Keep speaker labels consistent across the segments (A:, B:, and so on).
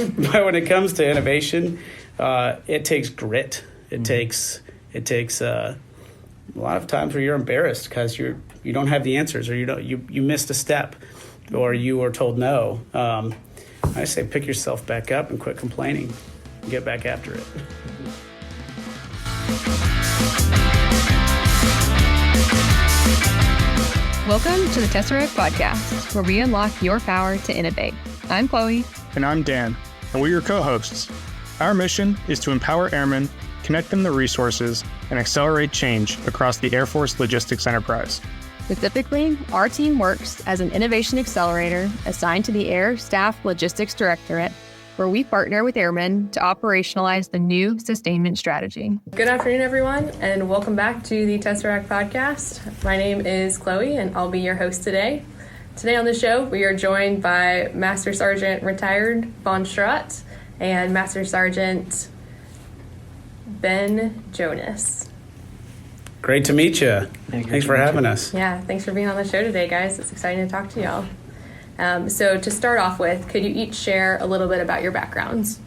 A: But when it comes to innovation, it takes grit. It takes a lot of times where you're embarrassed because you don't have the answers, or you missed a step, or you were told no. I say pick yourself back up and quit complaining and get back after it.
B: Welcome to the Tesseract Podcast, where we unlock your power to innovate. I'm Chloe.
C: And I'm Dan, and we're your co-hosts. Our mission is to empower airmen, connect them to resources, and accelerate change across the Air Force logistics enterprise.
B: Specifically, our team works as an innovation accelerator assigned to the Air Staff Logistics Directorate, where we partner with airmen to operationalize the new sustainment strategy.
D: Good afternoon, everyone, and welcome back to the Tesseract Podcast. My name is Chloe, and I'll be your host today. Today on the show, we are joined by Master Sergeant Retired Von Strout and Master Sergeant Ben Johnis.
A: Great to meet you. Thanks for having us.
D: Yeah, thanks for being on the show today, guys. It's exciting to talk to y'all. So to start off with, could you each share a little bit about your backgrounds?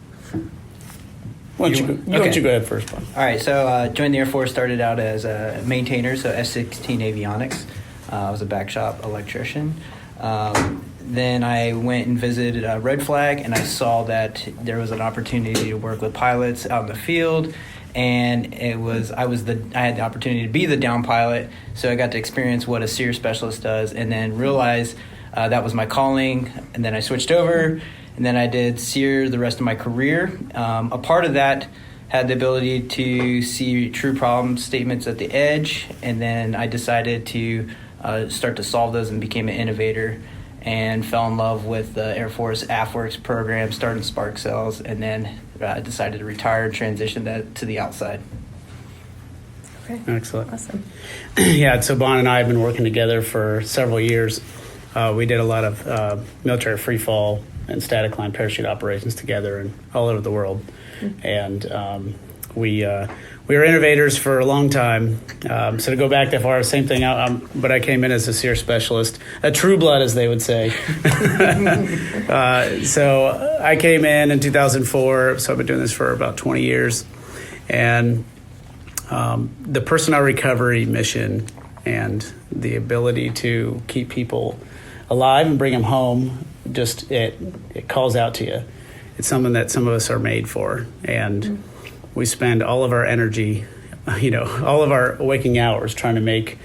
A: Why don't you go ahead first, Bob?
E: All right, so joined the Air Force, started out as a maintainer, so F-16 avionics. I was a back shop electrician. Then I went and visited Red Flag, and I saw that there was an opportunity to work with pilots out in the field, and I had the opportunity to be the down pilot, so I got to experience what a SEER specialist does, and then realized that was my calling, and then I switched over, and then I did SEER the rest of my career. A part of that had the ability to see true problem statements at the edge, and then I decided to start to solve those and became an innovator and fell in love with the Air Force AFWERX program, started Spark Cells, and then decided to retire and transition that to the outside.
D: Okay.
A: Excellent.
D: Awesome.
A: Yeah, so Bon and I have been working together for several years. We did a lot of military free fall and static line parachute operations together and all over the world. Mm-hmm. And we were innovators for a long time. So to go back that far, same thing. But I came in as a SEER specialist, a true blood, as they would say. So I came in 2004. So I've been doing this for about 20 years. And the personnel recovery mission and the ability to keep people alive and bring them home, just it calls out to you. It's something that some of us are made for. And we spend all of our energy, all of our waking hours trying to make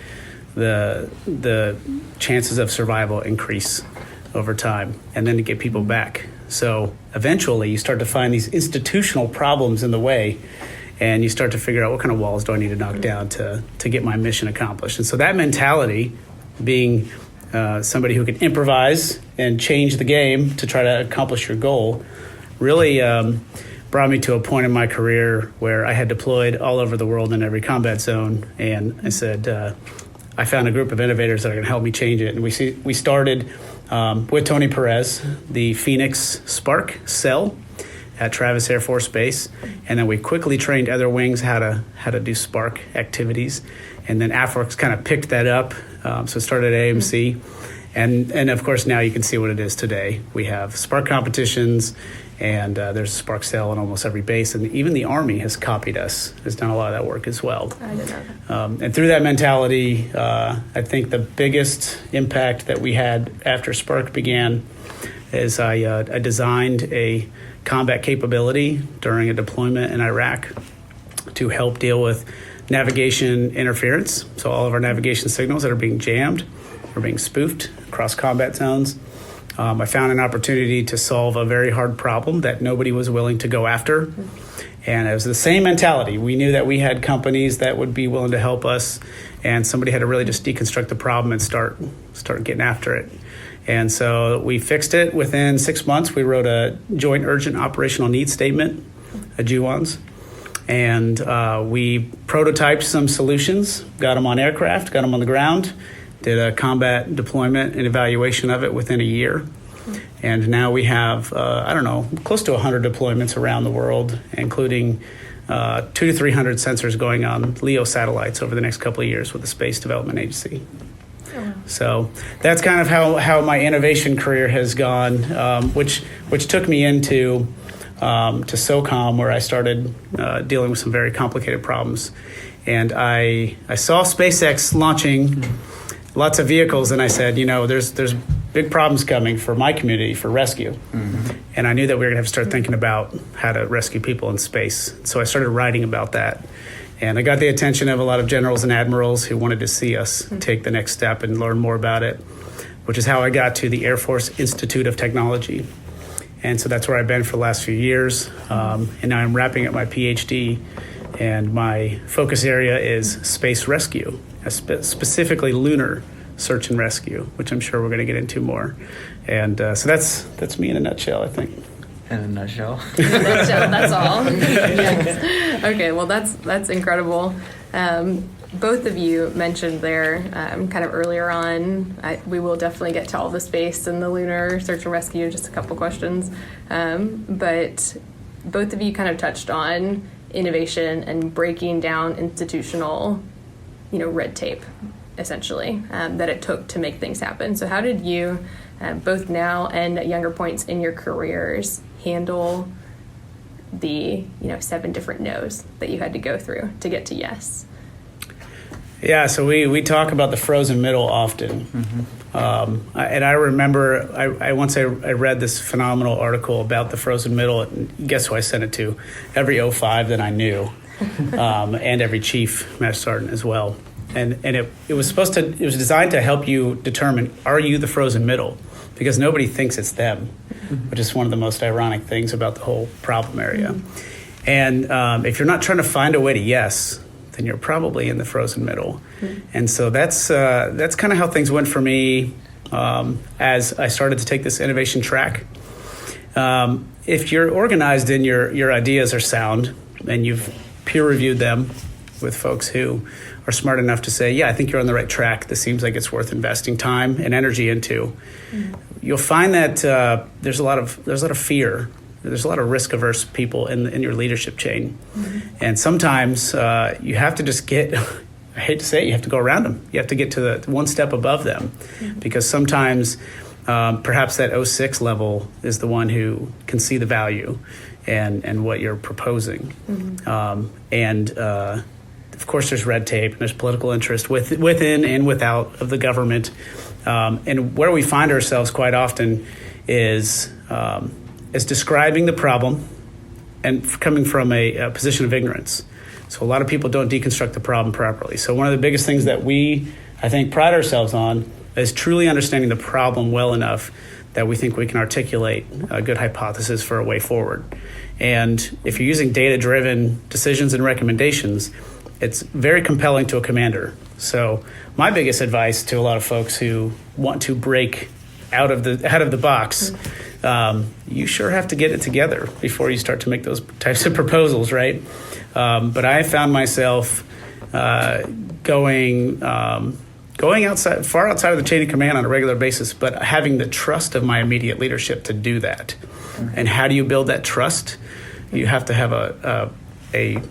A: the chances of survival increase over time, and then to get people back. So eventually you start to find these institutional problems in the way, and you start to figure out what kind of walls do I need to knock down to get my mission accomplished. And so that mentality, being somebody who can improvise and change the game to try to accomplish your goal, really brought me to a point in my career where I had deployed all over the world in every combat zone, and I said, I found a group of innovators that are going to help me change it. And we started with Tony Perez, the Phoenix Spark Cell at Travis Air Force Base, and then we quickly trained other wings how to do Spark activities, and then AFWERX kind of picked that up. So it started at AMC, and of course now you can see what it is today. We have Spark competitions, and there's a Spark Cell on almost every base, and even the Army has copied us, has done a lot of that work as well.
D: I didn't know that.
A: And through that mentality, I think the biggest impact that we had after Spark began is I designed a combat capability during a deployment in Iraq to help deal with navigation interference. So all of our navigation signals that are being jammed or being spoofed across combat zones. I found an opportunity to solve a very hard problem that nobody was willing to go after. And it was the same mentality. We knew that we had companies that would be willing to help us, and somebody had to really just deconstruct the problem and start getting after it. And so we fixed it. Within 6 months, we wrote a joint urgent operational needs statement, a JUONS, and we prototyped some solutions, got them on aircraft, got them on the ground, did a combat deployment and evaluation of it within a year. And now we have, close to 100 deployments around the world, including 200 to 300 sensors going on LEO satellites over the next couple of years with the Space Development Agency. Oh, wow. So that's kind of how my innovation career has gone, which took me into to SOCOM, where I started dealing with some very complicated problems. And I saw SpaceX launching lots of vehicles, and I said, there's big problems coming for my community for rescue. And I knew that we were going to have to start thinking about how to rescue people in space. So I started writing about that. And I got the attention of a lot of generals and admirals who wanted to see us take the next step and learn more about it, which is how I got to the Air Force Institute of Technology. And so that's where I've been for the last few years. And now I'm wrapping up my PhD, and my focus area is space rescue, specifically lunar search and rescue, which I'm sure we're going to get into more. And so that's me in a nutshell, I think.
E: In a nutshell.
D: In a nutshell, that's all. Yes. Okay, well, that's incredible. Both of you mentioned there kind of earlier on, we will definitely get to all the space and the lunar search and rescue, just a couple questions. But both of you kind of touched on innovation and breaking down institutional, red tape, essentially, that it took to make things happen. So how did you, both now and at younger points in your careers, handle the 7 different no's that you had to go through to get to yes?
A: Yeah, so we talk about the frozen middle often. And I remember I once read this phenomenal article about the frozen middle, and guess who I sent it to? Every 05 that I knew, and every chief master sergeant as well. And it was designed to help you determine, are you the frozen middle? Because nobody thinks it's them, which is one of the most ironic things about the whole problem area. And if you're not trying to find a way to yes, then you're probably in the frozen middle. And so that's kind of how things went for me as I started to take this innovation track. If you're organized and your ideas are sound and you've peer reviewed them with folks who are smart enough to say, yeah, I think you're on the right track, this seems like it's worth investing time and energy into, you'll find that there's a lot of fear. There's a lot of risk-averse people in your leadership chain. And sometimes you have to just get, I hate to say it, you have to go around them. You have to get to the one step above them. Because sometimes perhaps that 06 level is the one who can see the value and what you're proposing. Of course, there's red tape and there's political interest within and without of the government. And where we find ourselves quite often is describing the problem and coming from a position of ignorance. So a lot of people don't deconstruct the problem properly. So one of the biggest things that we, I think, pride ourselves on is truly understanding the problem well enough that we think we can articulate a good hypothesis for a way forward. And if you're using data-driven decisions and recommendations, it's very compelling to a commander. So my biggest advice to a lot of folks who want to break out of the box, you sure have to get it together before you start to make those types of proposals, right? But I found myself going outside, far outside of the chain of command on a regular basis, but having the trust of my immediate leadership to do that. And how do you build that trust? You have to have a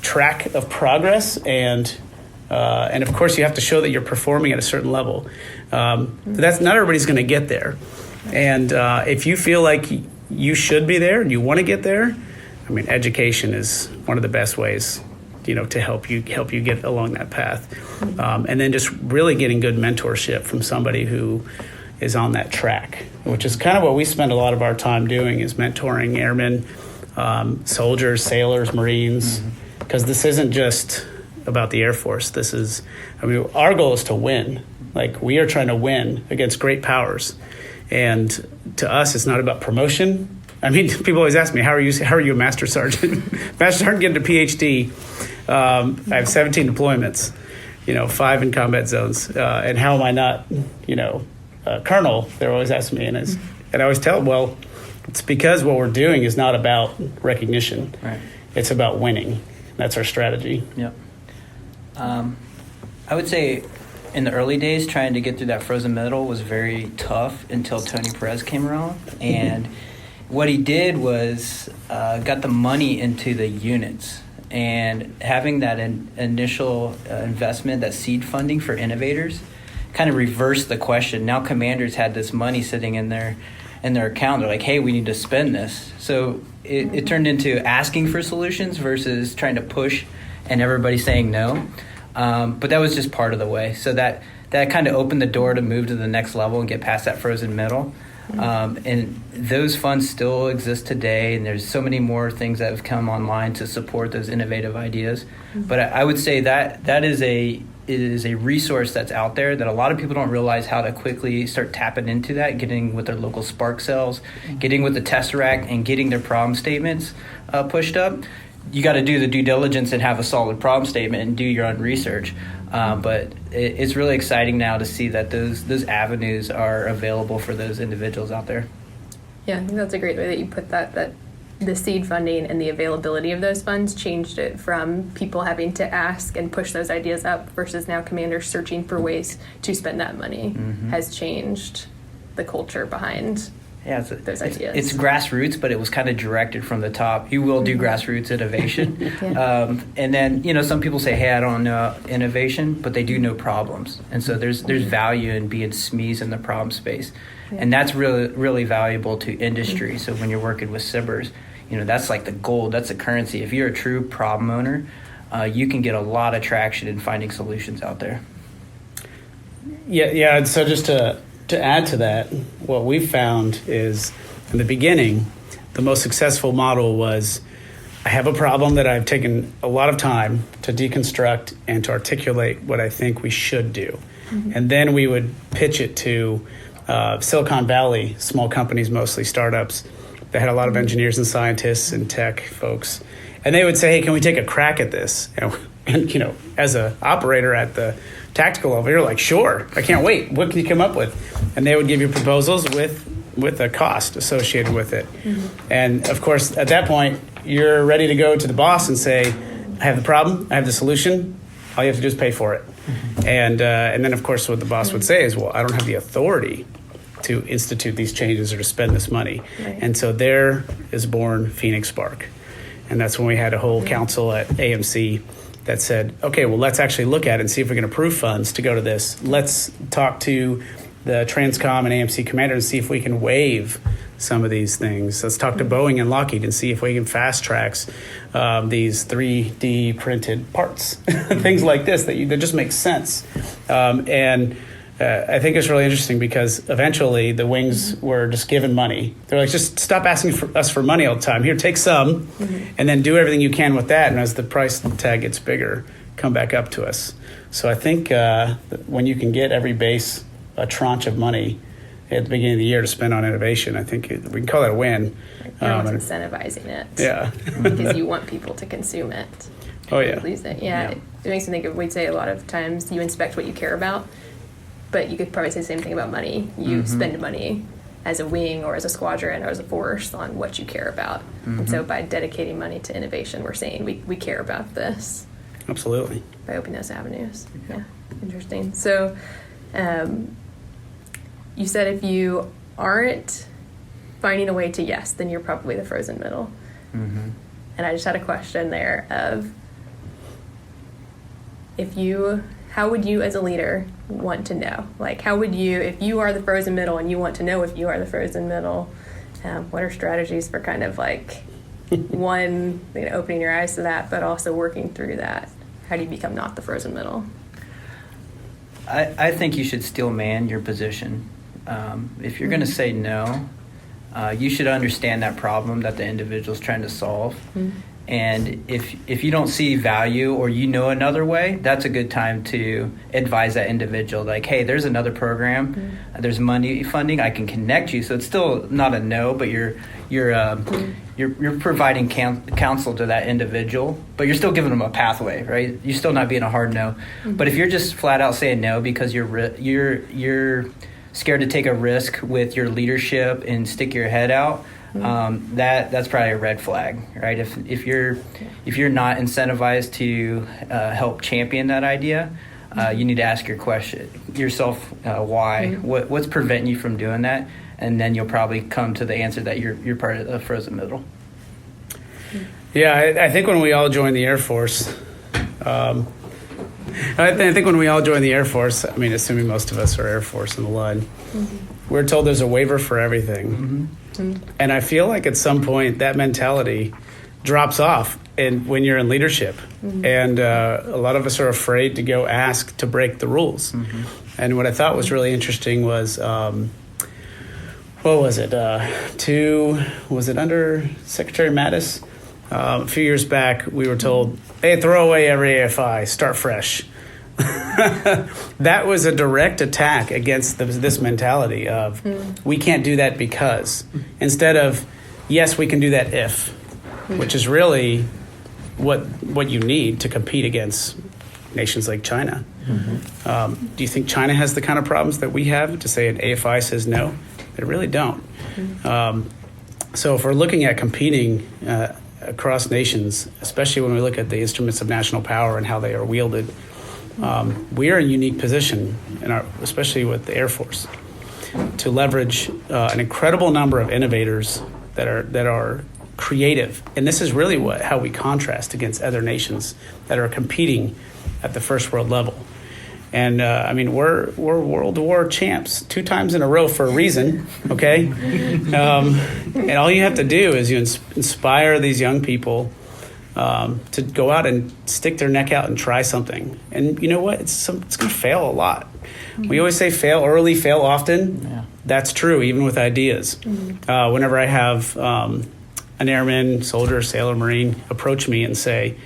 A: track of progress, and of course you have to show that you're performing at a certain level. That's not everybody's going to get there, and if you feel like you should be there and you want to get there, I mean, education is one of the best ways, to help you get along that path, and then just really getting good mentorship from somebody who is on that track, which is kind of what we spend a lot of our time doing, is mentoring airmen, soldiers, sailors, Marines. Because this isn't just about the Air Force. This is, our goal is to win. Like, we are trying to win against great powers. And to us, it's not about promotion. I mean, people always ask me, how are you a master sergeant? Master sergeant getting a PhD. I have 17 deployments, 5 in combat zones. And how am I not, colonel? They're always asking me. And I always tell them, well, it's because what we're doing is not about recognition.
E: Right.
A: It's about winning. That's our strategy.
E: Yep. I would say in the early days, trying to get through that frozen middle was very tough until Tony Perez came around. And what he did was got the money into the units. And having that initial investment, that seed funding for innovators, kind of reversed the question. Now commanders had this money sitting in there, in their account. They're like, hey, we need to spend this. So it turned into asking for solutions versus trying to push and everybody saying no. But that was just part of the way. So that kind of opened the door to move to the next level and get past that frozen middle. And those funds still exist today, and there's so many more things that have come online to support those innovative ideas. But I would say that is a resource that's out there that a lot of people don't realize how to quickly start tapping into that, getting with their local Spark cells, getting with the Tesseract, and getting their problem statements pushed up. You got to do the due diligence and have a solid problem statement and do your own research. But it's really exciting now to see that those avenues are available for those individuals out there.
D: Yeah, I think that's a great way that you put that the seed funding and the availability of those funds changed it from people having to ask and push those ideas up versus now commanders searching for ways to spend that money has changed the culture behind those ideas.
E: It's grassroots, but it was kind of directed from the top. You will do grassroots innovation. And then, some people say, hey, I don't know innovation, but they do know problems. And so there's value in being SMEs in the problem space. And that's really, really valuable to industry. So when you're working with SIBRs, that's like the gold, that's the currency. If you're a true problem owner, you can get a lot of traction in finding solutions out there.
A: Yeah. So just to add to that, what we've found is in the beginning, the most successful model was I have a problem that I've taken a lot of time to deconstruct and to articulate what I think we should do. And then we would pitch it to Silicon Valley, small companies, mostly startups, that had a lot of engineers and scientists and tech folks. And they would say, hey, can we take a crack at this? And as an operator at the tactical level, you're like, sure, I can't wait. What can you come up with? And they would give you proposals with a cost associated with it. And of course, at that point, you're ready to go to the boss and say, I have the problem, I have the solution, all you have to do is pay for it. And then, of course, what the boss would say is, well, I don't have the authority to institute these changes or to spend this money. And so there is born Phoenix Spark. And that's when we had a whole council at AMC that said, okay, well, let's actually look at it and see if we can approve funds to go to this. Let's talk to the Transcom and AMC commander and see if we can waive some of these things. Let's talk to Boeing and Lockheed and see if we can fast tracks these 3D printed parts, things like this that just make sense. I think it's really interesting because eventually the wings were just given money. They're like, just stop asking us for money all the time. Here, take some, and then do everything you can with that. And as the price tag gets bigger, come back up to us. So I think when you can get every base a tranche of money at the beginning of the year to spend on innovation, I think we can call that a win.
D: You're almost incentivizing it.
A: Yeah.
D: Because you want people to consume it.
A: Oh, yeah.
D: Use it. Yeah. It makes me think of, we'd say a lot of times you inspect what you care about, but you could probably say the same thing about money. You spend money as a wing or as a squadron or as a force on what you care about. And so by dedicating money to innovation, we're saying we care about this.
A: Absolutely.
D: By opening those avenues. Yeah. Interesting. So you said if you aren't finding a way to yes, then you're probably the frozen middle. And I just had a question there of how would you as a leader want to know? Like, how would you, if you are the frozen middle and you want to know if you are the frozen middle, what are strategies for kind of like, one, opening your eyes to that, but also working through that? How do you become not the frozen middle?
E: I think you should still man your position. If you're going to say no, you should understand that problem that the individual's trying to solve. And if you don't see value or another way, that's a good time to advise that individual, like, hey, there's another program, there's money funding, I can connect you. So it's still not a no, but you're providing counsel to that individual, but you're still giving them a pathway, right? You're still not being a hard no. But if you're just flat out saying no because you're scared to take a risk with your leadership and stick your head out, that's probably a red flag, right? If you're not incentivized to help champion that idea, you need to ask yourself why. What's preventing you from doing that? And then you'll probably come to the answer that you're part of the frozen middle.
A: Yeah, I think when we all joined the Air Force, I think when we all joined the Air Force, I mean, assuming most of us are Air Force in the line, we're told there's a waiver for everything. And I feel like at some point that mentality drops off when you're in leadership. And a lot of us are afraid to go ask to break the rules. And what I thought was really interesting was, what was it? Was it under Secretary Mattis? A few years back, we were told, hey, throw away every AFI, start fresh. That was a direct attack against this mentality of we can't do that because, instead of yes, we can do that if, which is really what you need to compete against nations like China. Do you think China has the kind of problems that we have to say an AFI says no? They really don't. So if we're looking at competing across nations, especially when we look at the instruments of national power and how they are wielded, we are in a unique position, especially with the Air Force, to leverage an incredible number of innovators that are creative. And this is really how we contrast against other nations that are competing at the first world level. And I mean, we're World War champs 2 times in a row for a reason, okay? And all you have to do is you inspire these young people to go out and stick their neck out and try something. And you know what? It's going to fail a lot. We always say fail early, fail often. Yeah. That's true, even with ideas. Whenever I have an airman, soldier, sailor, Marine approach me and say,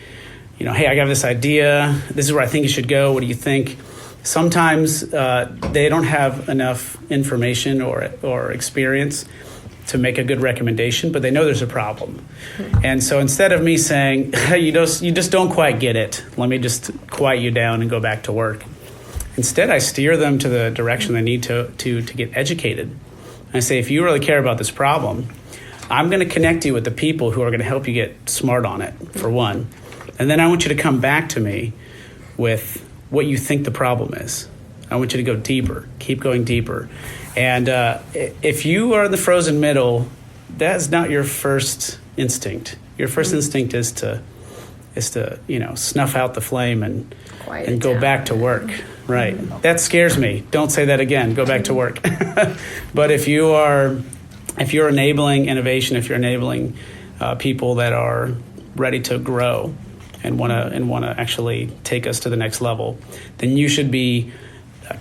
A: hey, I got this idea. This is where I think you should go. What do you think? Sometimes they don't have enough information or experience to make a good recommendation, but they know there's a problem. And so instead of me saying, hey, you just don't quite get it, let me just quiet you down and go back to work. Instead, I steer them to the direction they need to get educated. And I say, if you really care about this problem, I'm going to connect you with the people who are going to help you get smart on it, for one. And then I want you to come back to me with what you think the problem is. I want you to go deeper, keep going deeper. And if you are in the frozen middle, that's not your first instinct. Your first instinct is to snuff out the flame and go back to work. Right. That scares me. Don't say that again. Go back to work. But if you're enabling innovation, if you're enabling people that are ready to grow and want to actually take us to the next level, then you should be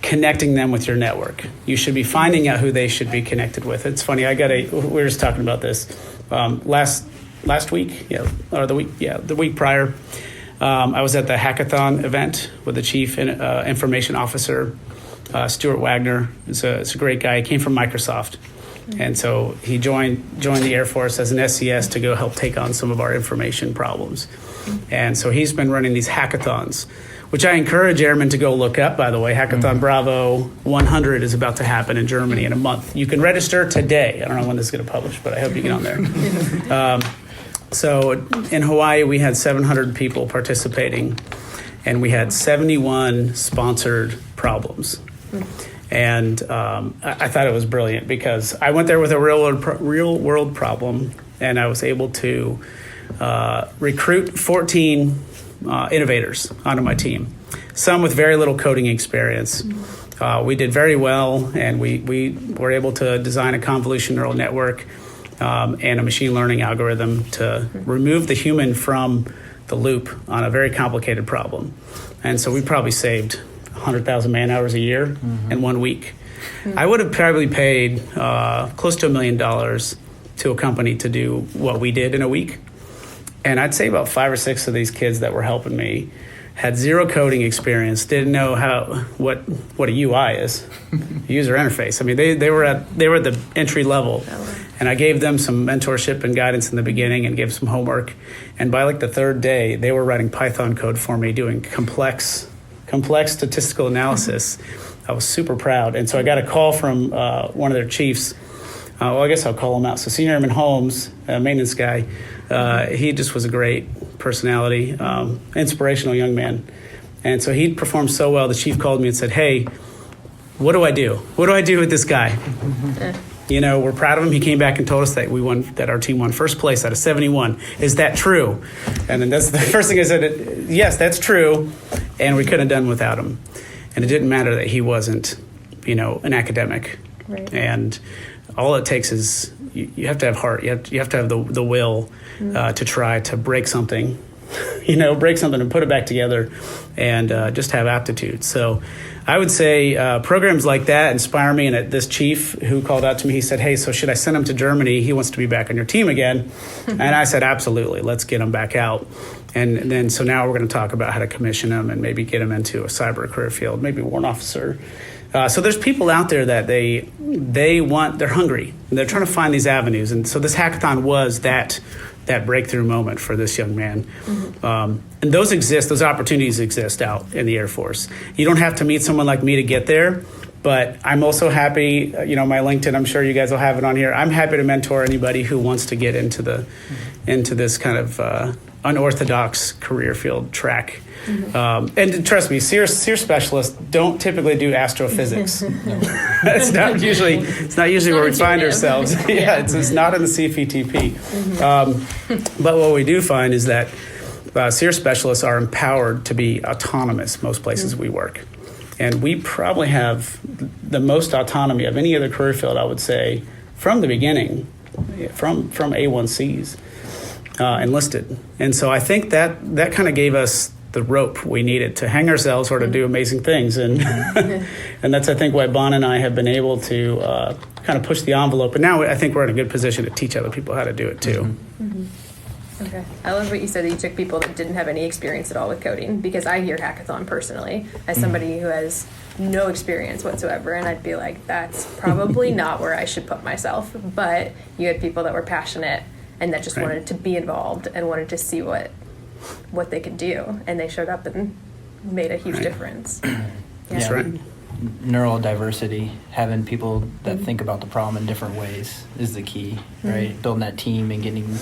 A: connecting them with your network. You should be finding out who they should be connected with. It's funny. We were just talking about this last week, the week prior. I was at the hackathon event with the chief information officer, Stuart Wagner. It's a great guy. He came from Microsoft. And so he joined the Air Force as an SCS to go help take on some of our information problems. And so he's been running these hackathons, which I encourage airmen to go look up, by the way. Hackathon Bravo 100 is about to happen in Germany in a month. You can register today. I don't know when this is going to publish, but I hope you get on there. So in Hawaii, we had 700 people participating, and we had 71 sponsored problems. And I thought it was brilliant because I went there with a real world problem, and I was able to recruit 14 innovators onto my team, some with very little coding experience. We did very well, and we were able to design a convolution neural network and a machine learning algorithm to remove the human from the loop on a very complicated problem. And so we probably saved 100,000 man hours a year in 1 week. I would have probably paid close to $1 million to a company to do what we did in a week. And I'd say about 5 or 6 of these kids that were helping me had zero coding experience, didn't know what a UI is, user interface. I mean, they were at the entry level, and I gave them some mentorship and guidance in the beginning, and gave some homework. And by like the 3rd day, they were writing Python code for me, doing complex statistical analysis. I was super proud, and so I got a call from one of their chiefs. I guess I'll call him out. So Senior Airman Holmes, a maintenance guy, he just was a great personality, inspirational young man. And so he performed so well, the chief called me and said, hey, what do I do? What do I do with this guy? We're proud of him. He came back and told us that our team won first place out of 71. Is that true? And then that's the first thing I said, yes, that's true. And we couldn't have done without him. And it didn't matter that he wasn't, an academic.
D: Right.
A: And all it takes is you have to have heart. You have to have the will to try to break something, break something and put it back together, and just have aptitude. So I would say programs like that inspire me. And this chief who called out to me, he said, "Hey, so should I send him to Germany? He wants to be back on your team again." And I said, "Absolutely. Let's get him back out." And then so now we're going to talk about how to commission him and maybe get him into a cyber career field, maybe warrant officer. So there's people out there that they're hungry and they're trying to find these avenues. And so this hackathon was that breakthrough moment for this young man. And those opportunities exist out in the Air Force. You don't have to meet someone like me to get there, but I'm also happy, my LinkedIn, I'm sure you guys will have it on here. I'm happy to mentor anybody who wants to get into this kind of unorthodox career field track. And trust me, SEER specialists don't typically do astrophysics. It's not usually where we find ourselves. It's not in the CFTP. But what we do find is that SEER specialists are empowered to be autonomous most places we work. And we probably have the most autonomy of any other career field, I would say, from the beginning, from A1Cs enlisted. And so I think that kind of gave us the rope we needed to hang ourselves or to do amazing things. And and that's, I think, why Bon and I have been able to kind of push the envelope. And now I think we're in a good position to teach other people how to do it too.
D: Okay. I love what you said, that you took people that didn't have any experience at all with coding, because I hear hackathon personally as somebody who has no experience whatsoever, and I'd be like, that's probably not where I should put myself. But you had people that were passionate and that just wanted to be involved and wanted to see what they could do, and they showed up and made a huge difference.
A: That's right.
E: Neural diversity, having people that think about the problem in different ways is the key, right? Building that team and getting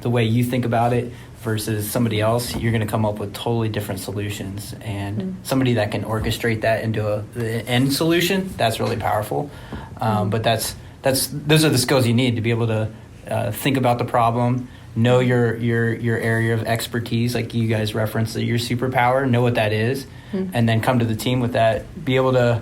E: the way you think about it versus somebody else, you're going to come up with totally different solutions. And somebody that can orchestrate that into an end solution, that's really powerful. But those are the skills you need to be able to think about the problem, know your area of expertise, like you guys referenced, your superpower, know what that is, and then come to the team with that, be able to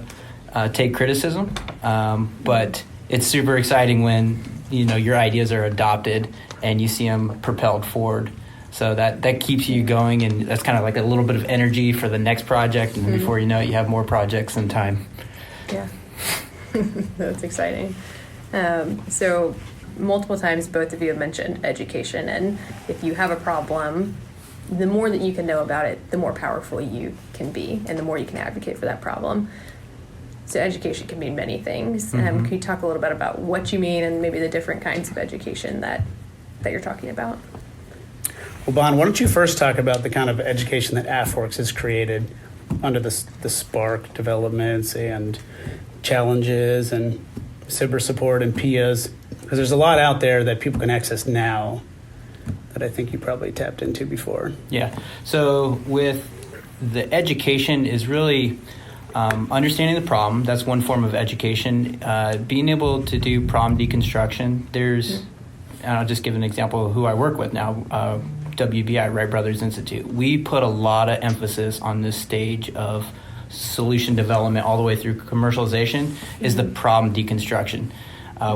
E: take criticism. But it's super exciting when your ideas are adopted and you see them propelled forward. So that keeps you going, and that's kind of like a little bit of energy for the next project, and before you know it, you have more projects in time.
D: Yeah, that's exciting. So multiple times both of you have mentioned education, and if you have a problem, the more that you can know about it, the more powerful you can be, and the more you can advocate for that problem. So education can mean many things. Can you talk a little bit about what you mean and maybe the different kinds of education that you're talking about?
A: Well, Bon, why don't you first talk about the kind of education that AFWorks has created under the Spark developments and challenges and cyber support and PIAs, because there's a lot out there that people can access now that I think you probably tapped into before.
E: Yeah. So with the education is really understanding the problem. That's one form of education. Being able to do problem deconstruction. There's, and I'll just give an example of who I work with now, WBI, Wright Brothers Institute. We put a lot of emphasis on this stage of solution development all the way through commercialization is the problem deconstruction.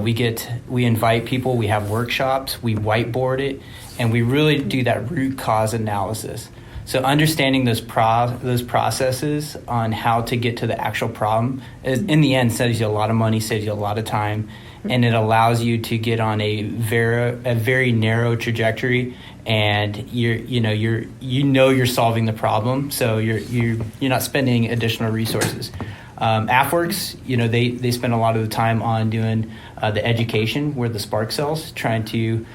E: We invite people, we have workshops, we whiteboard it, and we really do that root cause analysis. So understanding those processes on how to get to the actual problem in the end saves you a lot of money, saves you a lot of time, and it allows you to get on a very narrow trajectory, and you're solving the problem, so you're not spending additional resources. AFWorks, they spend a lot of the time on doing the education where the Spark cells, trying to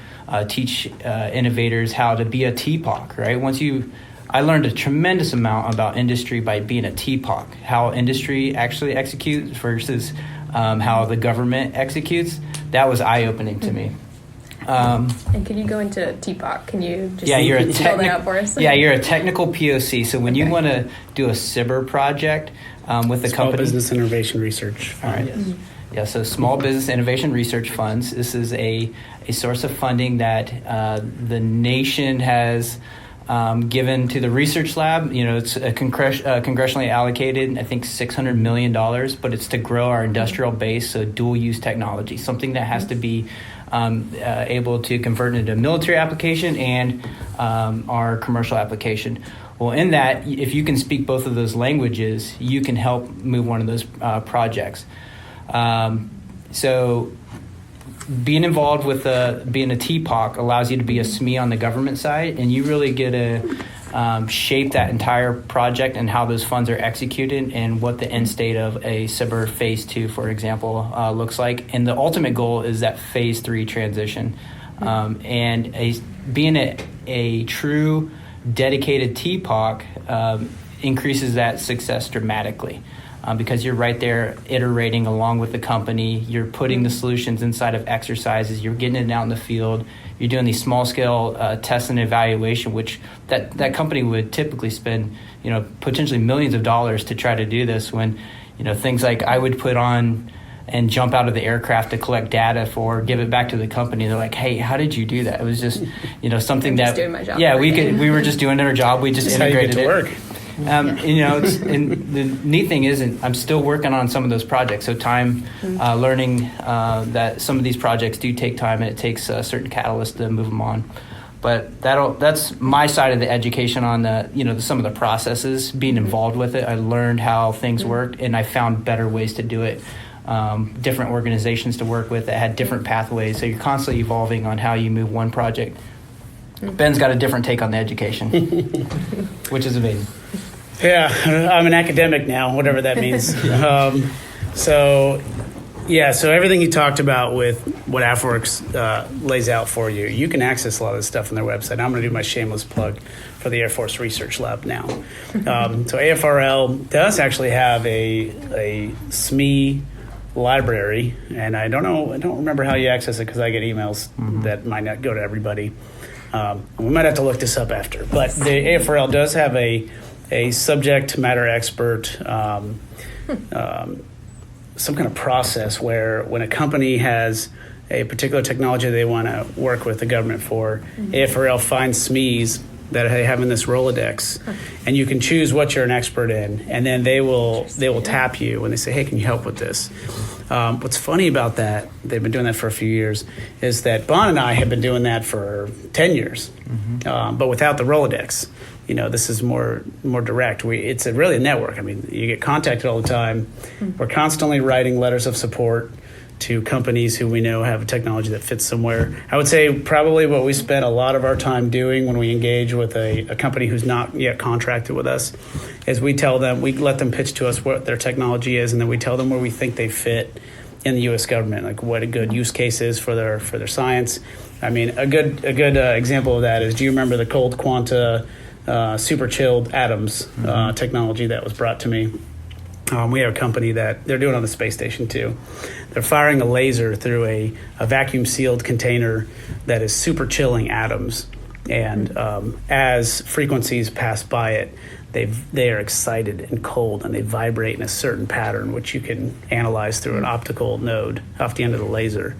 E: teach innovators how to be a TPOC, right? I learned a tremendous amount about industry by being a TPOC, how industry actually executes versus how the government executes. That was eye-opening to me.
D: And can you go into TPOC? Can you just spell that out for us?
E: Yeah, you're a technical POC. So when you want to do a cyber project with a company...
A: Small Business Innovation Research Fund.
E: All right. Yes. Yeah, so Small Business Innovation Research Funds. This is a source of funding that the nation has given to the research lab. It's congressionally allocated, I think $600 million, but it's to grow our industrial base, so dual-use technology, something that has to be able to convert into a military application and our commercial application. Well, in that, if you can speak both of those languages, you can help move one of those projects. So being involved with being a TPOC allows you to be a SME on the government side, and you really get to shape that entire project and how those funds are executed and what the end state of a SBIR Phase 2, for example, looks like. And the ultimate goal is that Phase 3 transition. Being a true dedicated TPOC increases that success dramatically. Because you're right there iterating along with the company. You're putting the solutions inside of exercises. You're getting it out in the field. You're doing these small-scale tests and evaluation, which that company would typically spend, potentially millions of dollars to try to do this. When, things like I would put on and jump out of the aircraft to collect data give it back to the company. They're like, "Hey, how did you do that?" It was just, something that.
D: Just doing my job.
E: Yeah, we were just doing our job. We just integrated it.
A: Work.
E: And the neat thing is, I'm still working on some of those projects. So time, learning that some of these projects do take time, and it takes a certain catalyst to move them on. But that's my side of the education on some of the processes, being involved with it. I learned how things worked, and I found better ways to do it. Different organizations to work with that had different pathways. So you're constantly evolving on how you move one project. Ben's got a different take on the education, which is amazing.
A: Yeah, I'm an academic now, whatever that means. So everything you talked about with what AFWERX lays out for you, you can access a lot of this stuff on their website. I'm going to do my shameless plug for the Air Force Research Lab now. So AFRL does actually have a SME library, and I don't remember how you access it because I get emails that might not go to everybody. We might have to look this up after, but the AFRL does have a subject matter expert, some kind of process where when a company has a particular technology they want to work with the government for, AFRL finds SMEs that they have in this Rolodex, and you can choose what you're an expert in, and then they will tap you when they say, "Hey, can you help with this?" What's funny about that, they've been doing that for a few years, is that Bon and I have been doing that for 10 years, but without the Rolodex. This is more direct. It's really a network. I mean, you get contacted all the time. We're constantly writing letters of support to companies who we know have a technology that fits somewhere. I would say probably what we spend a lot of our time doing when we engage with a company who's not yet contracted with us is we let them pitch to us what their technology is, and then we tell them where we think they fit in the U.S. government, like what a good use case is for their science. I mean, a good example of that is, do you remember the cold quanta super chilled atoms technology that was brought to me? We have a company that they're doing on the space station too. They're firing a laser through a vacuum sealed container that is super chilling atoms, and as frequencies pass by it, they are excited and cold, and they vibrate in a certain pattern, which you can analyze through an optical node off the end of the laser.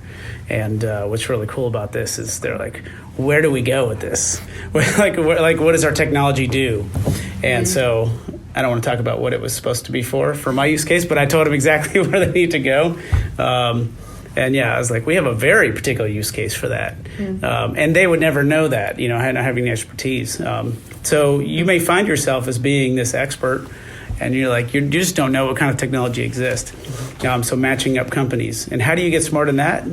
A: And what's really cool about this is they're like, where do we go with this? like what does our technology do? And so I don't want to talk about what it was supposed to be for my use case, but I told them exactly where they need to go. And I was like, we have a very particular use case for that. And they would never know that, not having the expertise. So you may find yourself as being this expert, and you're like, you just don't know what kind of technology exists. So matching up companies. And how do you get smart in that?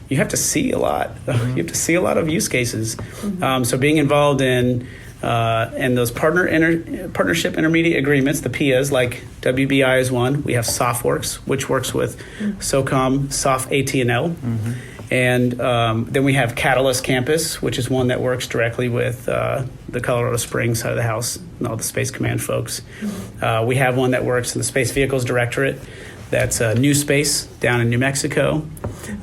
A: You have to see a lot. You have to see a lot of use cases. So being involved in those partnership intermediate agreements, the PIAs, like WBI is one. We have SOFWORX, which works with SOCOM, SOF AT&L. And then we have Catalyst Campus, which is one that works directly with the Colorado Springs side of the house and all the Space Command folks. We have one that works in the Space Vehicles Directorate. That's New Space down in New Mexico.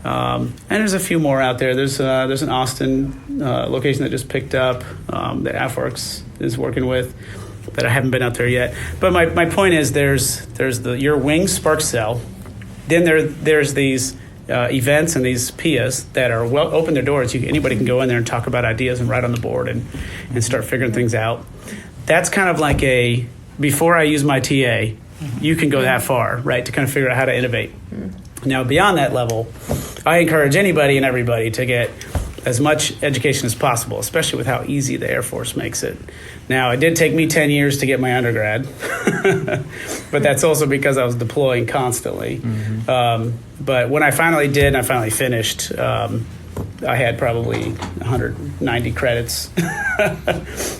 A: And there's a few more out there. There's an Austin location that just picked up that AFWERX is working with that I haven't been out there yet. But my point is there's your wing spark cell. Then there's these events and these PIAs that are open their doors. Anybody can go in there and talk about ideas and write on the board and start figuring things out. That's kind of like before I use my TA, you can go that far, right, to kind of figure out how to innovate. Now, beyond that level, I encourage anybody and everybody to get as much education as possible, especially with how easy the Air Force makes it. Now, it did take me 10 years to get my undergrad, but that's also because I was deploying constantly. But when I finally did and I finally finished, I had probably 190 credits,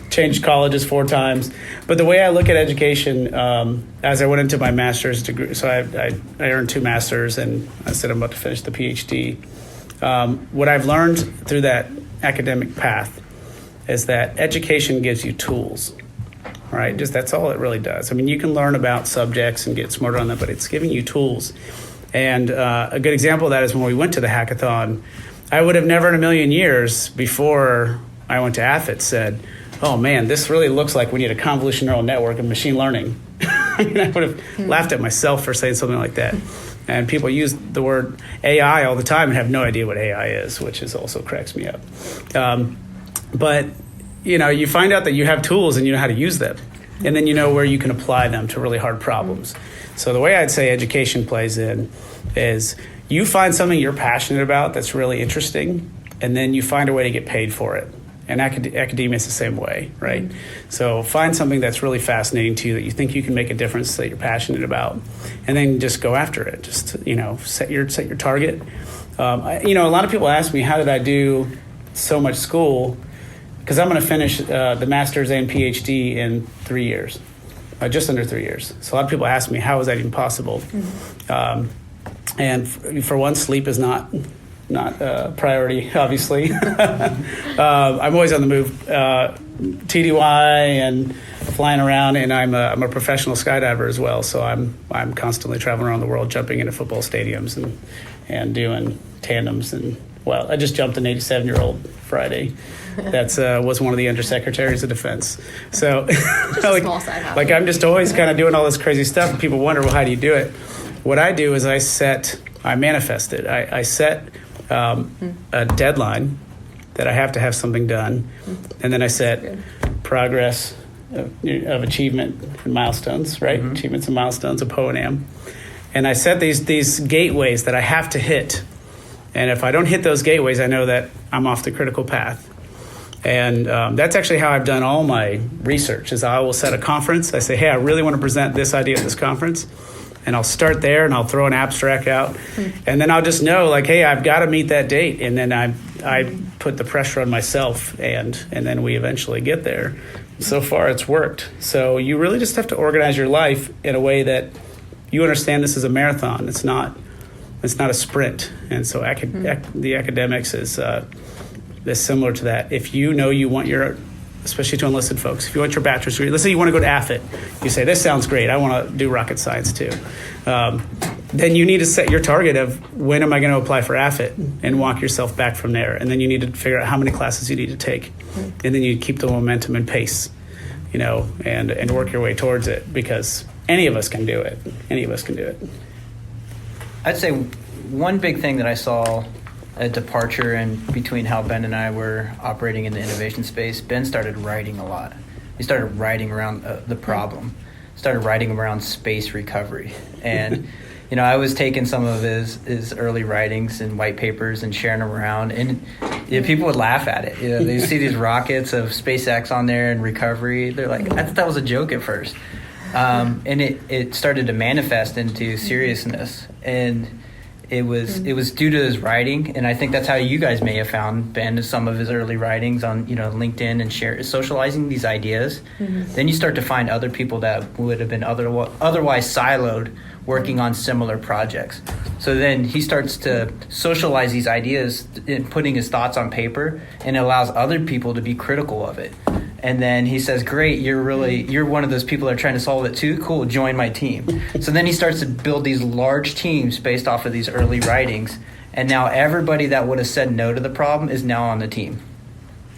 A: changed colleges 4 times. But the way I look at education, as I went into my master's degree, so I earned 2 masters, and I said I'm about to finish the PhD. What I've learned through that academic path is that education gives you tools, right? Just that's all it really does. I mean, you can learn about subjects and get smarter on them, but it's giving you tools. And a good example of that is when we went to the hackathon. I would have never in a million years before I went to AFIT said, oh man, this really looks like we need a convolutional neural network and machine learning. I mean, I would have laughed at myself for saying something like that. And people use the word AI all the time and have no idea what AI is, which also cracks me up. But, you find out that you have tools and you know how to use them. And then you know where you can apply them to really hard problems. So the way I'd say education plays in is you find something you're passionate about that's really interesting, and then you find a way to get paid for it. And academia is the same way, right? So find something that's really fascinating to you that you think you can make a difference that you're passionate about, and then just go after it. Just set your target. A lot of people ask me, how did I do so much school? Because I'm going to finish the master's and PhD in 3 years, just under 3 years. So a lot of people ask me, how is that even possible? And for one, sleep is not a priority, obviously. I'm always on the move, TDY and flying around, and I'm a professional skydiver as well. So I'm constantly traveling around the world, jumping into football stadiums and doing tandems. And I just jumped an 87-year-old Friday. That's was one of the undersecretaries of defense. So
D: small side hobby.
A: I'm just always kind of doing all this crazy stuff, and people wonder, well, how do you do it? What I do is I manifest it. I set a deadline that I have to have something done, and then I set progress of achievement and milestones, right? Achievements and milestones, a POAM. And I set these gateways that I have to hit. And if I don't hit those gateways, I know that I'm off the critical path. And that's actually how I've done all my research, is I will set a conference. I say, hey, I really want to present this idea at this conference. And I'll start there, and I'll throw an abstract out. And then I'll just know, hey, I've got to meet that date. And then I put the pressure on myself, and then we eventually get there. So far, it's worked. So you really just have to organize your life in a way that you understand this is a marathon. It's not a sprint. And so the academics is similar to that. If you know you want especially to enlisted folks, if you want your bachelor's degree, let's say you want to go to AFIT, you say, this sounds great, I want to do rocket science too. Then you need to set your target of when am I going to apply for AFIT, and walk yourself back from there. And then you need to figure out how many classes you need to take. And then you keep the momentum and pace, and work your way towards it, because any of us can do it. Any of us can do it.
E: I'd say one big thing that I saw a departure in between how Ben and I were operating in the innovation space. Ben started writing a lot. He started writing around the problem, started writing around space recovery. And, I was taking some of his early writings and white papers and sharing them around, and people would laugh at it. They see these rockets of SpaceX on there and recovery. They're like, I thought that was a joke at first. And it started to manifest into seriousness. And it was due to his writing, and I think that's how you guys may have found Ben, some of his early writings on LinkedIn, and socializing these ideas. Then you start to find other people that would have been otherwise siloed, working on similar projects. So then he starts to socialize these ideas and putting his thoughts on paper, and it allows other people to be critical of it. And then he says, great, you're one of those people that are trying to solve it too? Cool, join my team. So then he starts to build these large teams based off of these early writings. And now everybody that would have said no to the problem is now on the team.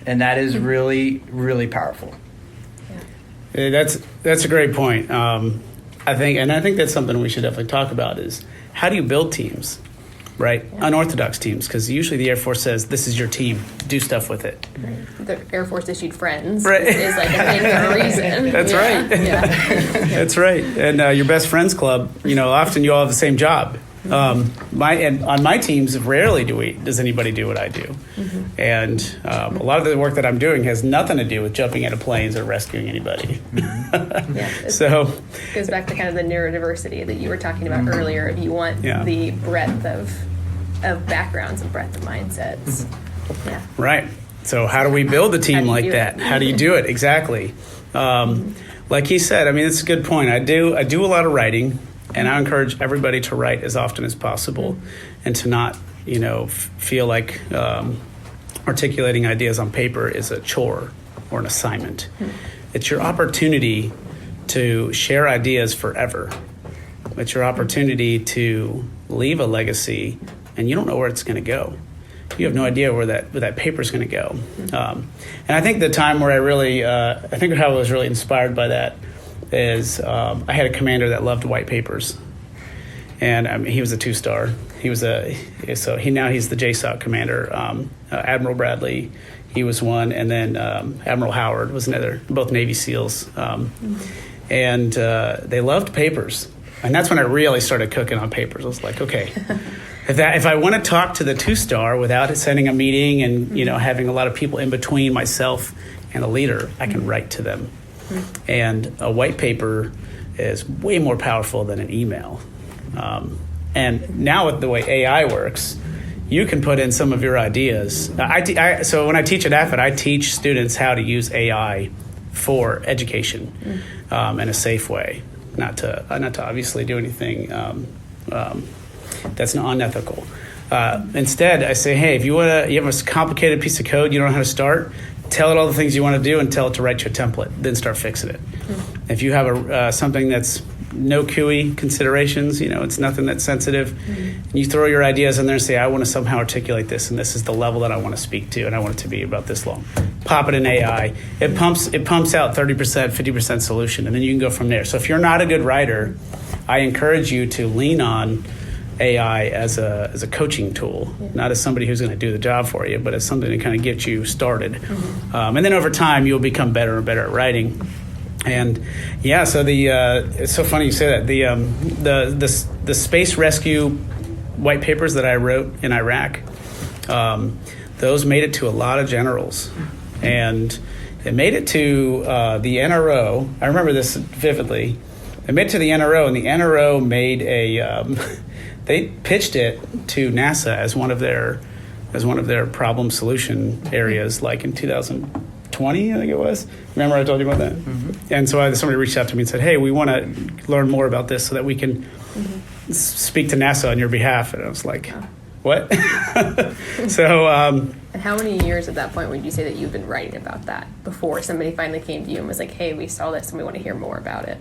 E: And that is really, really powerful.
A: Yeah, that's a great point. I think that's something we should definitely talk about, is how do you build teams, right? Unorthodox teams, because usually the Air Force says, this is your team, do stuff with it.
D: Right. The Air Force issued friends
A: right.
D: is like a thing for a reason.
A: That's right. That's right. And your best friends club, often you all have the same job. On my teams, rarely does anybody do what I do. And a lot of the work that I'm doing has nothing to do with jumping out of planes or rescuing anybody. So
D: it goes back to kind of the neurodiversity that you were talking about earlier. If you want the breadth of backgrounds and breadth of mindsets.
A: Right. So how do we build a team like that? How do you do it? Exactly. Like he said, I mean, it's a good point. I do a lot of writing. And I encourage everybody to write as often as possible and to not, feel like articulating ideas on paper is a chore or an assignment. It's your opportunity to share ideas forever. It's your opportunity to leave a legacy, and you don't know where it's going to go. You have no idea where that paper is going to go. And I think the time where I think how I was really inspired by that is I had a commander that loved white papers, and he was a 2-star. He's the JSOC commander. Admiral Bradley, he was one, and then Admiral Howard was another. Both Navy SEALs, and they loved papers, and that's when I really started cooking on papers. I was like, okay, if I want to talk to the 2-star without sending a meeting and having a lot of people in between myself and the leader, I can write to them. And a white paper is way more powerful than an email. And now with the way AI works, you can put in some of your ideas. So when I teach at AFIT, I teach students how to use AI for education in a safe way, not to obviously do anything that's not unethical. Instead, I say, hey, if you have a complicated piece of code, you don't know how to start, tell it all the things you want to do and tell it to write you a template, then start fixing it. If you have something that's no QE considerations, it's nothing that's sensitive, and you throw your ideas in there and say, I want to somehow articulate this, and this is the level that I want to speak to, and I want it to be about this long. Pop it in AI. It pumps out 30%, 50% solution, and then you can go from there. So if you're not a good writer, I encourage you to lean on AI as a coaching tool, not as somebody who's going to do the job for you, but as something to kind of get you started. And then over time, you'll become better and better at writing. And so it's so funny you say that. The space rescue white papers that I wrote in Iraq, those made it to a lot of generals, and it made it to the NRO. I remember this vividly. They made it to the NRO, and the NRO made they pitched it to NASA as one of their problem solution areas, like in 2020, I think it was. Remember I told you about that? And so somebody reached out to me and said, hey, we want to learn more about this so that we can speak to NASA on your behalf. And I was like, what? So
D: and how many years at that point would you say that you've been writing about that before somebody finally came to you and was like, hey, we saw this and we want to hear more about it?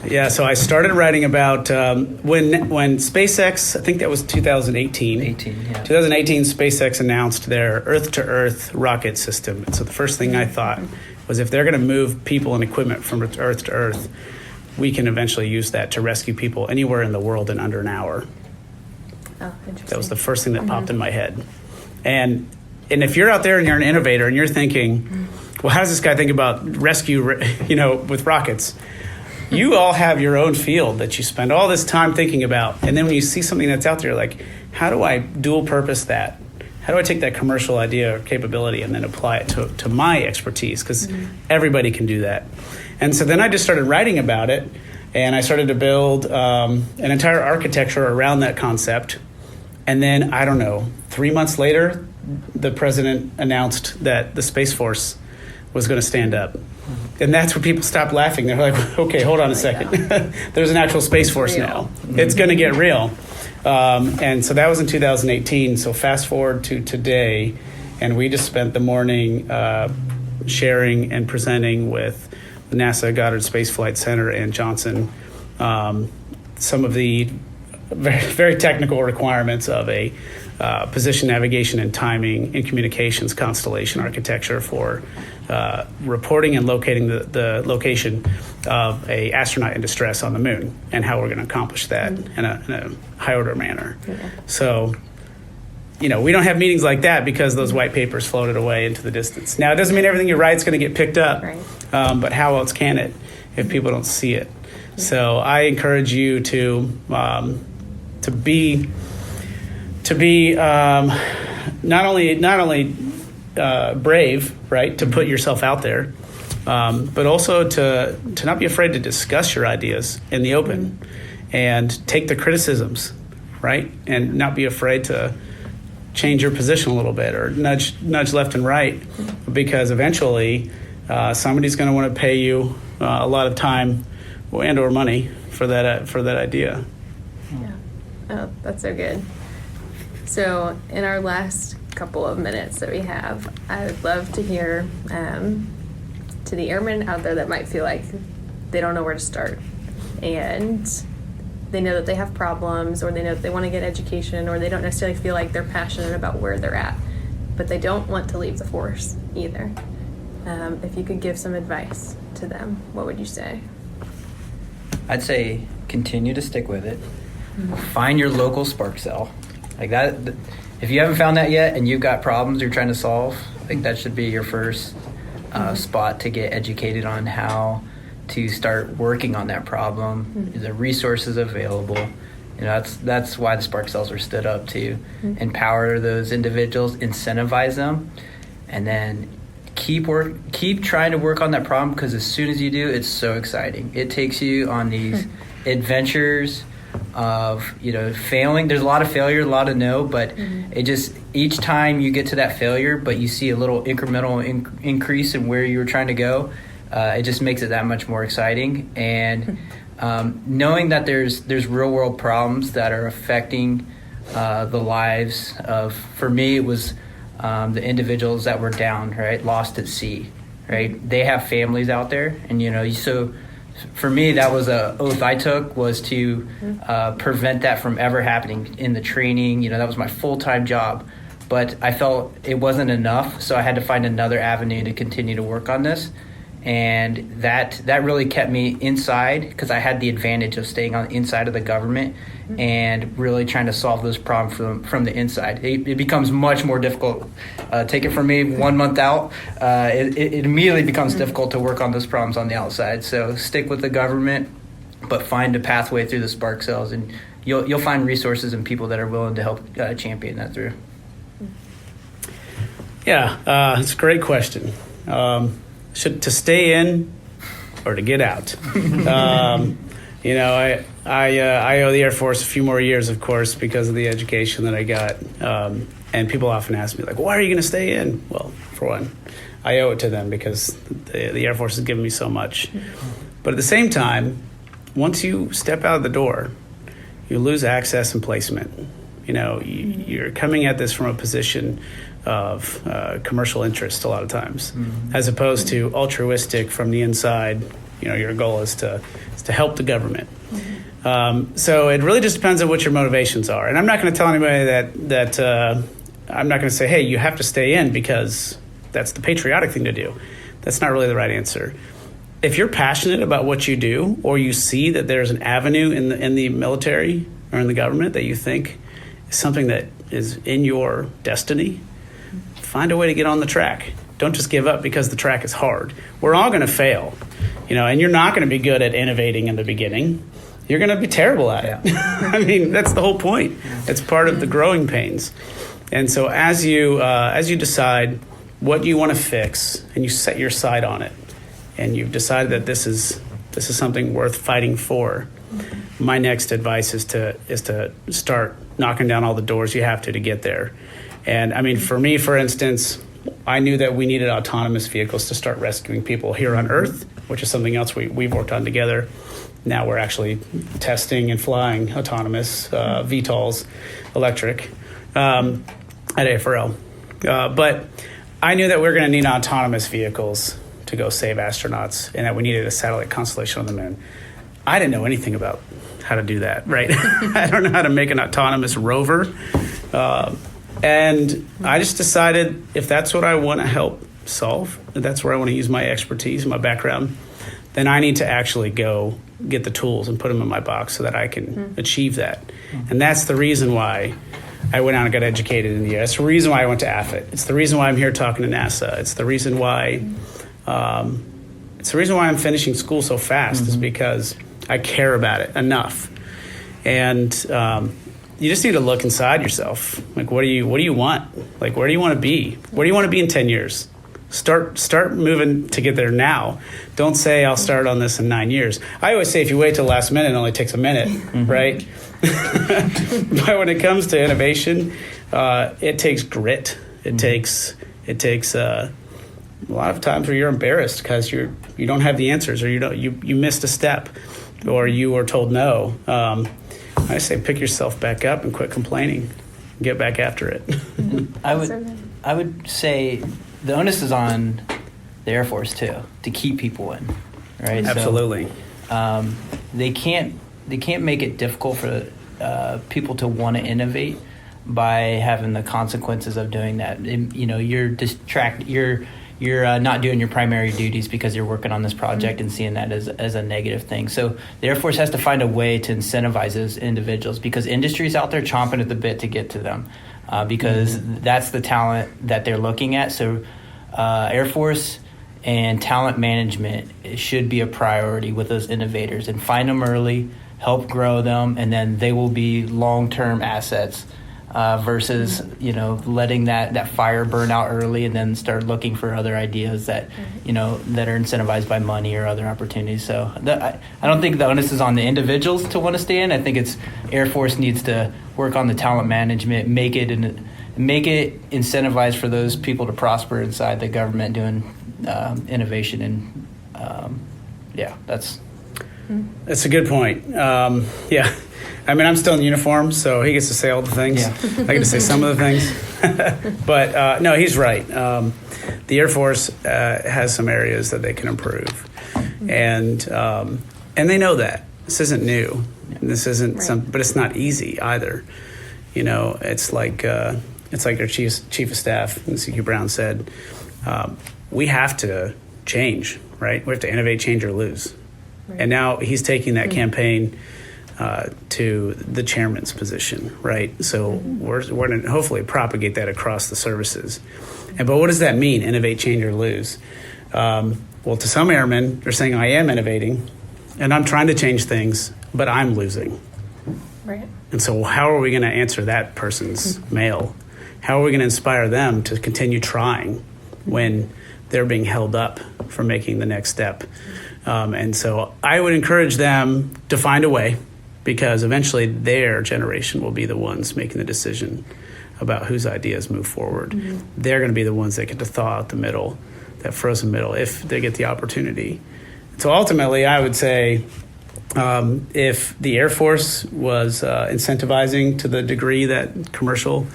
A: Yeah, so I started writing about when SpaceX, I think that was 2018. 2018, SpaceX announced their Earth-to-Earth rocket system. And so the first thing I thought was, if they're going to move people and equipment from Earth to Earth, we can eventually use that to rescue people anywhere in the world in under an hour.
D: Oh, interesting.
A: That was the first thing that popped in my head. And if you're out there and you're an innovator and you're thinking, well, how does this guy think about rescue, with rockets? You all have your own field that you spend all this time thinking about. And then when you see something that's out there, like, how do I dual purpose that? How do I take that commercial idea or capability and then apply it to my expertise? Because everybody can do that. And so then I just started writing about it, and I started to build an entire architecture around that concept. And then, 3 months later, the president announced that the Space Force was going to stand up. And that's when people stopped laughing. They're like, okay, hold on a second. There's an actual Space Force now. It's going to get real. And so that was in 2018. So fast forward to today, and we just spent the morning sharing and presenting with the NASA Goddard Space Flight Center and Johnson some of the very, very technical requirements of a position, navigation, and timing and communications constellation architecture for reporting and locating the location of a astronaut in distress on the moon, and how we're going to accomplish that in a high order manner. Yeah. So, we don't have meetings like that because those white papers floated away into the distance. Now, it doesn't mean everything you write is going to get picked up, right. But how else can it if people don't see it? Yeah. So I encourage you to be not only brave, right, to put yourself out there, but also to not be afraid to discuss your ideas in the open and take the criticisms, right, and not be afraid to change your position a little bit or nudge left and right, because eventually somebody's going to want to pay you a lot of time and or money for that idea.
D: Yeah. Oh, that's so good. So in our last couple of minutes that we have, I would love to hear to the airmen out there that might feel like they don't know where to start, and they know that they have problems, or they know that they want to get education, or they don't necessarily feel like they're passionate about where they're at, but they don't want to leave the force either. If you could give some advice to them, what would you say?
E: I'd say continue to stick with it. Find your local spark cell. Like that, if you haven't found that yet and you've got problems you're trying to solve, I think that should be your first spot to get educated on how to start working on that problem. The resources available. That's why the spark cells were stood up, to empower those individuals, incentivize them, and then keep trying to work on that problem, because as soon as you do, it's so exciting. It takes you on these adventures of failing. There's a lot of failure, a lot of no, but it just, each time you get to that failure, but you see a little incremental increase in where you were trying to go, it just makes it that much more exciting. And knowing that there's real world problems that are affecting the lives of, for me, it was the individuals that were down, right, lost at sea, right? They have families out there, and so for me, that was a oath I took, was to prevent that from ever happening in the training. That was my full-time job, but I felt it wasn't enough, so I had to find another avenue to continue to work on this. And that really kept me inside, because I had the advantage of staying on the inside of the government and really trying to solve those problems from the inside. It becomes much more difficult. Take it from me, 1 month out, it immediately becomes difficult to work on those problems on the outside. So stick with the government, but find a pathway through the spark cells, and you'll find resources and people that are willing to help champion that through.
A: Yeah, it's a great question. To stay in or to get out? I owe the Air Force a few more years, of course, because of the education that I got. And people often ask me, like, why are you going to stay in? Well, for one, I owe it to them because the Air Force has given me so much. But at the same time, once you step out of the door, you lose access and placement. You're coming at this from a position of commercial interest a lot of times, as opposed to altruistic from the inside. Your goal is to help the government. So it really just depends on what your motivations are. And I'm not going to tell anybody that I'm not going to say, hey, you have to stay in because that's the patriotic thing to do. That's not really the right answer. If you're passionate about what you do, or you see that there's an avenue in the military or in the government that you think is something that is in your destiny, find a way to get on the track. Don't just give up because the track is hard. We're all going to fail, and you're not going to be good at innovating in the beginning. You're going to be terrible at it. I mean, that's the whole point. It's part of the growing pains. And so as you decide what you want to fix, and you set your sight on it, and you've decided that this is something worth fighting for, my next advice is to start knocking down all the doors you have to get there. And I mean, for me, for instance, I knew that we needed autonomous vehicles to start rescuing people here on Earth, which is something else we've worked on together. Now we're actually testing and flying autonomous VTOLs, electric, at AFRL. But I knew that we were going to need autonomous vehicles to go save astronauts, and that we needed a satellite constellation on the moon. I didn't know anything about how to do that, right? I don't know how to make an autonomous rover. And I just decided if that's what I want to help solve, if that's where I want to use my expertise, my background, then I need to actually go get the tools and put them in my box so that I can achieve that. And that's the reason why I went out and got educated in the year. It's the reason why I went to AFIT. It's the reason why I'm here talking to NASA. It's the reason why I'm finishing school so fast is because I care about it enough. And you just need to look inside yourself. Like, what do you want? Like, where do you want to be? Where do you want to be in 10 years? Start moving to get there now. Don't say I'll start on this in 9 years. I always say if you wait till the last minute, it only takes a minute, right? But when it comes to innovation, it takes grit. It takes a lot of times where you're embarrassed because you don't have the answers, or you missed a step, or you were told no. I say pick yourself back up and quit complaining. Get back after it.
E: I would say the onus is on the Air Force too to keep people in, right?
A: Absolutely.
E: So, they can't make it difficult for people to want to innovate by having the consequences of doing that. You're not doing your primary duties because you're working on this project and seeing that as a negative thing. So the Air Force has to find a way to incentivize those individuals, because industry's out there chomping at the bit to get to them, because that's the talent that they're looking at. So Air Force and talent management should be a priority with those innovators, and find them early, help grow them, and then they will be long-term assets. Versus letting that fire burn out early and then start looking for other ideas that that are incentivized by money or other opportunities. So I don't think the onus is on the individuals to want to stay in. I think it's Air Force needs to work on the talent management, make it incentivized for those people to prosper inside the government doing innovation, and
A: that's a good point. I mean, I'm still in uniform, so he gets to say all the things.
E: Yeah.
A: I get to say some of the things. But no, he's right. The Air Force has some areas that they can improve. And they know that. This isn't new. This isn't but it's not easy either. It's like their chief of staff, C.Q. Brown, said, we have to change, right? We have to innovate, change, or lose. Right. And now he's taking that campaign to the chairman's position, right? So we're going to hopefully propagate that across the services. But what does that mean, innovate, change, or lose? Well, to some airmen, they're saying, I am innovating, and I'm trying to change things, but I'm losing.
D: Right.
A: And so how are we going to answer that person's mail? How are we going to inspire them to continue trying when they're being held up from making the next step? And so I would encourage them to find a way, because eventually their generation will be the ones making the decision about whose ideas move forward. They're going to be the ones that get to thaw out the middle, that frozen middle, if they get the opportunity. So ultimately, I would say if the Air Force was incentivizing to the degree that commercial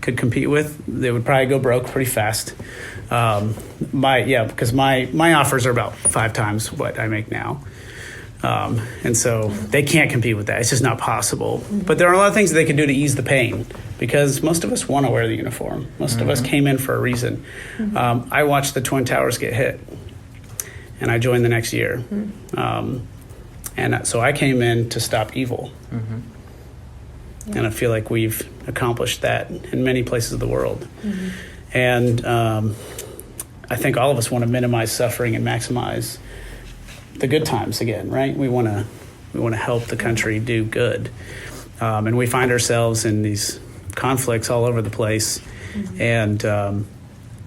A: could compete with, they would probably go broke pretty fast. Because my offers are about 5 times what I make now. And so they can't compete with that. It's just not possible. But there are a lot of things that they can do to ease the pain, because most of us want to wear the uniform. Most of us came in for a reason. I watched the Twin Towers get hit, and I joined the next year. And so I came in to stop evil. And I feel like we've accomplished that in many places of the world. And I think all of us want to minimize suffering and maximize the good times again, right? We want to help the country do good, and we find ourselves in these conflicts all over the place. And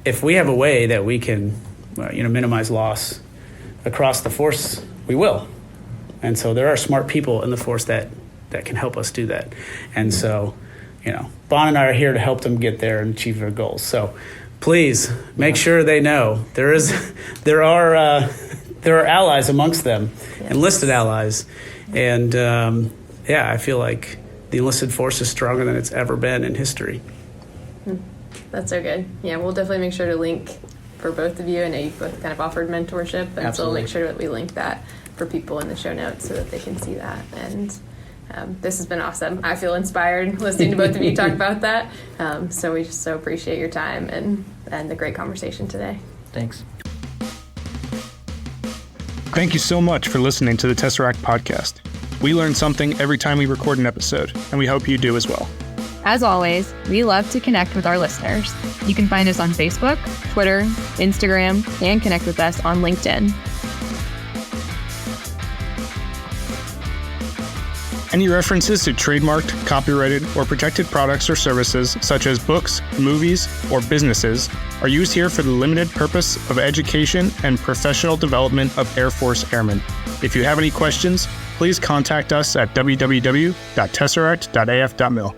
A: if we have a way that we can, minimize loss across the force, we will. And so there are smart people in the force that can help us do that. And so, Bon and I are here to help them get there and achieve their goals. So please make sure they know there are allies amongst them, enlisted allies. And I feel like the enlisted force is stronger than it's ever been in history.
D: That's so good. Yeah, we'll definitely make sure to link for both of you. I know you both kind of offered mentorship, and so we'll make sure that we link that for people in the show notes so that they can see that. And This has been awesome. I feel inspired listening to both of you talk about that. So we just so appreciate your time and the great conversation today.
E: Thanks.
C: Thank you so much for listening to the Tesseract Podcast. We learn something every time we record an episode, and we hope you do as well.
B: As always, we love to connect with our listeners. You can find us on Facebook, Twitter, Instagram, and connect with us on LinkedIn.
C: Any references to trademarked, copyrighted, or protected products or services, such as books, movies, or businesses, are used here for the limited purpose of education and professional development of Air Force Airmen. If you have any questions, please contact us at www.tesseract.af.mil.